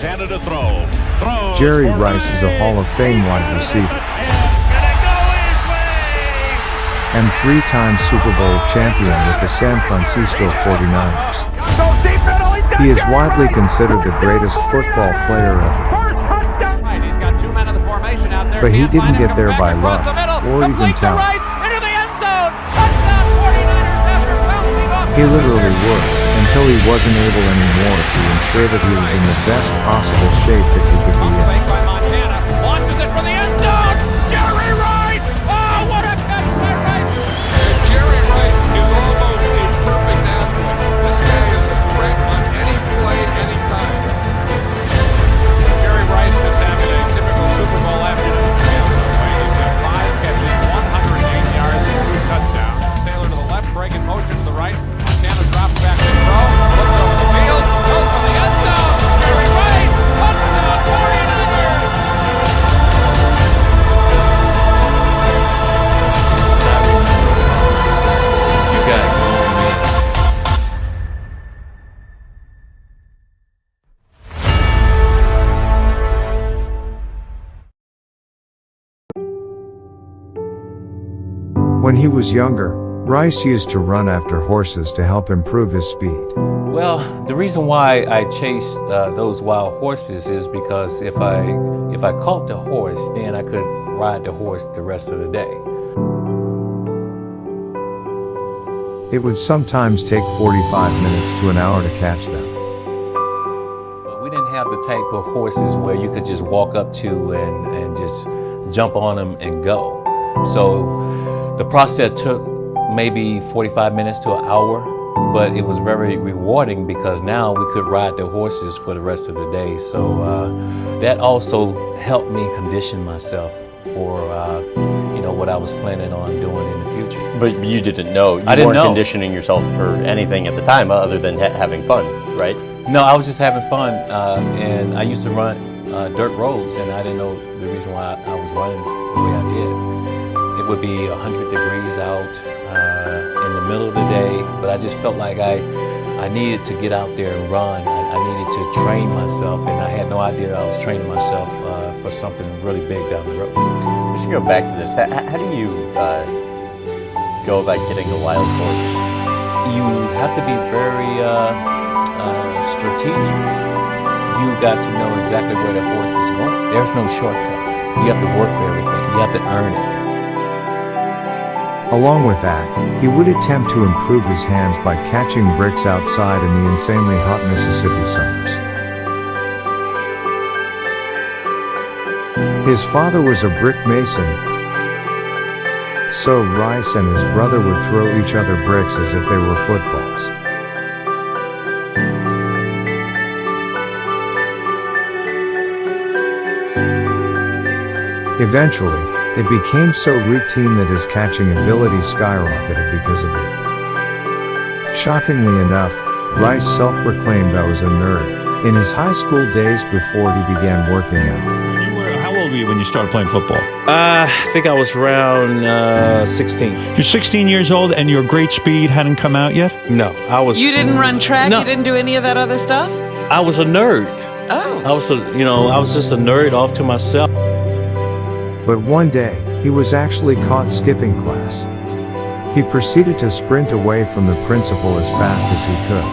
Montana to throw. Jerry Rice is a Hall of Fame wide receiver and three-time Super Bowl champion with the San Francisco 49ers. He is widely considered the greatest football player ever. But he didn't get there by luck or even talent. He literally worked until he wasn't able anymore to ensure that he was in the best possible shape that he could be in. Launches it for the end zone. Jerry Rice! Oh, what a catch by Rice! Jerry Rice is almost a perfect athlete. This guy is a threat on any play, anytime. Jerry Rice just having a typical Super Bowl afternoon. He's got 5 catches, 108 yards, and 2 touchdowns. Taylor to the left, break in motion to the right. Montana drops back to throw. Looks over the field. Goes for the end zone. Jerry Rice! Touchdown, 49ers! You got it. When he was younger, Rice used to run after horses to help improve his speed. Well, the reason why I chased those wild horses is because if I caught the horse, then I could ride the horse the rest of the day. It would sometimes take 45 minutes to an hour to catch them. But we didn't have the type of horses where you could just walk up to and just jump on them and go. So the process took maybe 45 minutes to an hour, but it was very rewarding because now we could ride the horses for the rest of the day. So that also helped me condition myself for what I was planning on doing in the future. But you didn't know. You I didn't weren't know. conditioning yourself for anything at the time other than having fun, right? No, I was just having fun, and I used to run dirt roads, and I didn't know the reason why I was running the way I did. It would be 100 degrees out in the middle of the day, but I just felt like I needed to get out there and run. I needed to train myself, and I had no idea I was training myself for something really big down the road. We should go back to this. How do you go about getting a wild horse? You have to be very strategic. You got to know exactly where the horse is going. There's no shortcuts. You have to work for everything. You have to earn it. Along with that, he would attempt to improve his hands by catching bricks outside in the insanely hot Mississippi summers. His father was a brick mason, so Rice and his brother would throw each other bricks as if they were footballs. Eventually, it became so routine that his catching ability skyrocketed because of it. Shockingly enough, Rice self-proclaimed I was a nerd in his high school days before he began working out. How old were you when you started playing football? I think I was around 16. You're 16 years old and your great speed hadn't come out yet? No, I was. You didn't run track? No. You didn't do any of that other stuff? I was a nerd. Oh. I was just a nerd off to myself. But one day, he was actually caught skipping class. He proceeded to sprint away from the principal as fast as he could.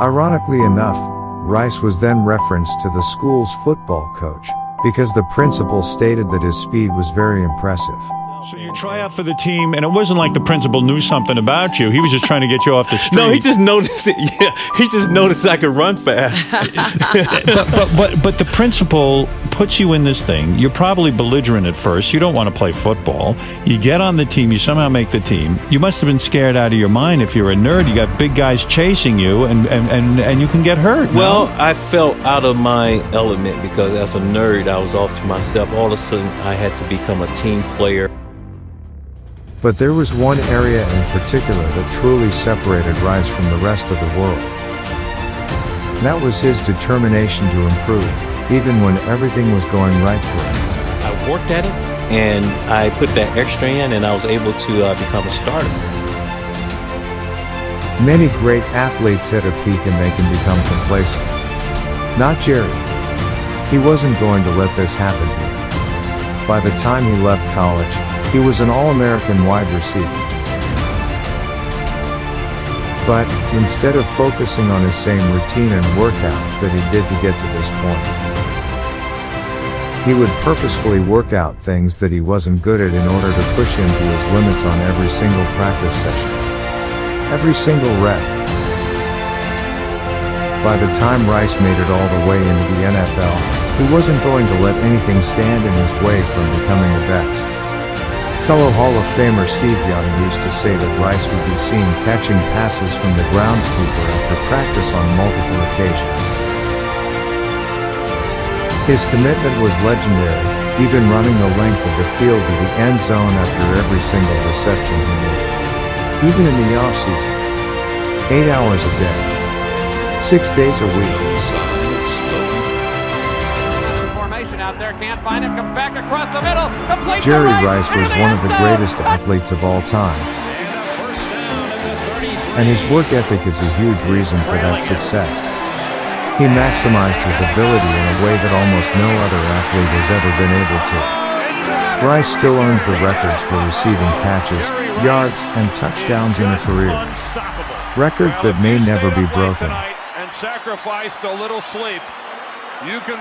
Ironically enough, Rice was then referenced to the school's football coach, because the principal stated that his speed was very impressive. So you try out for the team, and it wasn't like the principal knew something about you. He was just trying to get you off the street. No, he just noticed it. Yeah, he just noticed I could run fast. but the principal puts you in this thing. You're probably belligerent at first. You don't want to play football. You get on the team. You somehow make the team. You must have been scared out of your mind. If you're a nerd, you got big guys chasing you, and you can get hurt. Well, I felt out of my element because as a nerd, I was off to myself. All of a sudden, I had to become a team player. But there was one area in particular that truly separated Rice from the rest of the world. That was his determination to improve, even when everything was going right for him. I worked at it, and I put that extra in, and I was able to become a starter. Many great athletes hit a peak and they can become complacent. Not Jerry. He wasn't going to let this happen to him. By the time he left college, he was an All-American wide receiver. But, instead of focusing on his same routine and workouts that he did to get to this point, he would purposefully work out things that he wasn't good at in order to push him to his limits on every single practice session. Every single rep. By the time Rice made it all the way into the NFL, he wasn't going to let anything stand in his way from becoming the best. Fellow Hall of Famer Steve Young used to say that Rice would be seen catching passes from the groundskeeper after practice on multiple occasions. His commitment was legendary, even running the length of the field to the end zone after every single reception he made. Even in the off-season. 8 hours a day. 6 days a week. Formation out there, can't find him, comes back across the middle. Complete to Jerry Rice Rice was one of the greatest athletes of all time. And his work ethic is a huge reason for that success. He maximized his ability in a way that almost no other athlete has ever been able to. Rice still owns the records for receiving catches, yards, and touchdowns in a career. Records that may never be broken. And sacrificed a little sleep. You can